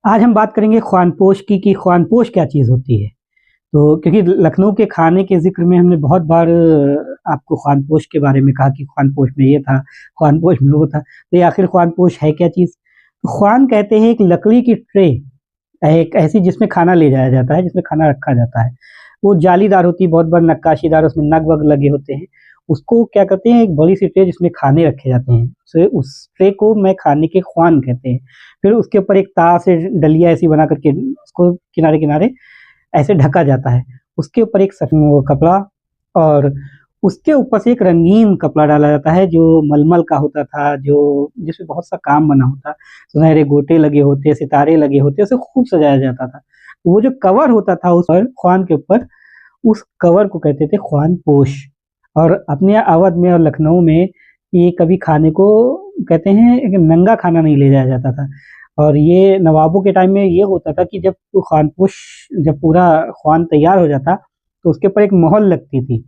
आज हम बात करेंगे ख्वानपोश की कि ख्वानपोश क्या चीज़ होती है। तो क्योंकि लखनऊ के खाने के ज़िक्र में हमने बहुत बार आपको ख्वानपोश के बारे में कहा कि ख्वानपोश में ये था, ख्वानपोश में वो था। तो ये आखिर ख्वानपोश है क्या चीज़? तो ख्वान कहते हैं एक लकड़ी की ट्रे, एक ऐसी जिसमें खाना ले जाया जाता है, जिसमें खाना रखा जाता है। वो जालीदार होती है, बहुत बार नक्काशीदार, उसमें नग-वग लगे होते हैं। उसको क्या कहते हैं, एक बड़ी-सी ट्रे जिसमें खाने रखे जाते हैं। उस ट्रे को मैं खाने के ख्वान कहते हैं। फिर उसके ऊपर एक तार से डलिया ऐसी बना कर के उसको किनारे-किनारे ऐसे ढका जाता है। उसके ऊपर एक वो कपड़ा और उसके ऊपर से एक रंगीन कपड़ा डाला जाता है जो मलमल का होता था, जो जिसमें बहुत सा काम बना होता। सुनहरे गोटे लगे होते, सितारे लगे होते, उसे खूब सजाया जाता था। वो जो कवर होता था उस पर ख्वान के ऊपर, उस कवर को कहते थे ख्वानपोश। और अपने अवध में और लखनऊ में ये कभी खाने को कहते हैं कि नंगा खाना नहीं ले जाया जाता था। और ये नवाबों के टाइम में ये होता था कि जब वो ख्वानपोश, जब पूरा ख्वान तैयार हो जाता, तो उसके ऊपर एक मोहर लगती थी,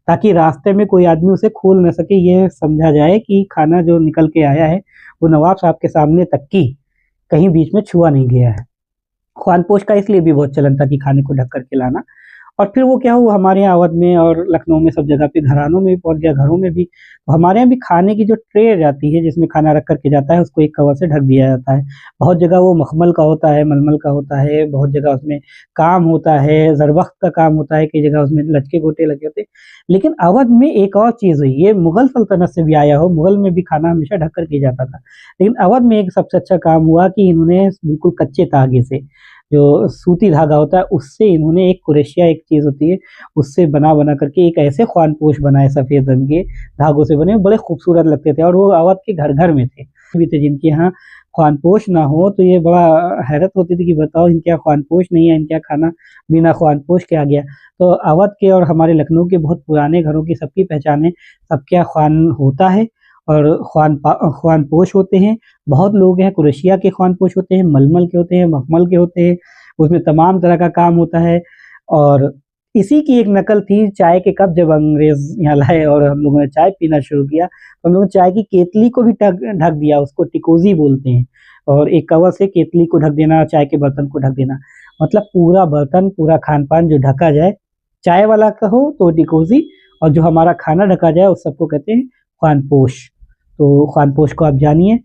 ताकि रास्ते में कोई आदमी उसे खोल ना सके, ये समझा जाए कि खाना जो निकल के आया है, वो नवाब साहब के सामने तक की कहीं बीच में छुआ नहीं गया है। ख्वानपोश का इसलिए भी बहुत चलन था कि खाने को ढक कर के लाना। और फिर वो क्या हुआ, हमारे यहाँ अवध में और लखनऊ में सब जगह पे घरानों में भी पहुँच गया, घरों में भी। तो हमारे यहाँ भी खाने की जो ट्रे जाती है जिसमें खाना रख कर के जाता है, उसको एक कवर से ढक दिया जाता है। बहुत जगह वो मखमल का होता है, मलमल का होता है, बहुत जगह उसमें काम होता है, ज़रबख्त का काम होता है, कई जगह उसमें लचके गोटे लगे होते हैं। लेकिन अवध में एक और चीज़ हुई, ये मुगल सल्तनत से भी आया हो, मुगल में भी खाना हमेशा ढक कर के जाता था। लेकिन अवध में एक सबसे अच्छा काम हुआ कि इन्होंने बिल्कुल कच्चे धागे से, जो सूती धागा होता है, उससे इन्होंने एक कुरेशिया एक चीज़ होती है, उससे बना-बना करके एक ऐसे ख्वानपोश बनाए सफ़ेद रंग के धागों से बने, बड़े खूबसूरत लगते थे और वो अवध के घर-घर में थे। भी थे जिनके यहाँ ख्वानपोश ना हो तो ये बड़ा हैरत होती थी कि बताओ इनके यहाँ ख्वानपोश नहीं है, इनके यहाँ खाना बिना ख्वानपोश के आ गया। तो अवध के और हमारे लखनऊ के बहुत पुराने घरों की सबकी पहचान है, सबके यहाँ ख्वान होता है और ख्वानपोश होते हैं। बहुत लोग हैं कुरेशिया के ख्वानपोश होते हैं, मलमल के होते हैं, मखमल के होते हैं, उसमें तमाम तरह का काम होता है। और इसी की एक नकल थी चाय के कप, जब अंग्रेज़ यहाँ लाए और हम लोगों ने चाय पीना शुरू किया, तो हम लोगों ने चाय की केतली को भी ढक ढक दिया, उसको टिकोज़ी बोलते हैं। और एक कवर से केतली को ढक देना, चाय के बर्तन को ढक देना, मतलब पूरा बर्तन, पूरा खान-पान जो ढका जाए, चाय वाला कहो तो टिकोज़ी, और जो हमारा खाना ढका जाए उस सबको कहते हैं ख्वानपोश। तो ख्वानपोश को आप जानिए।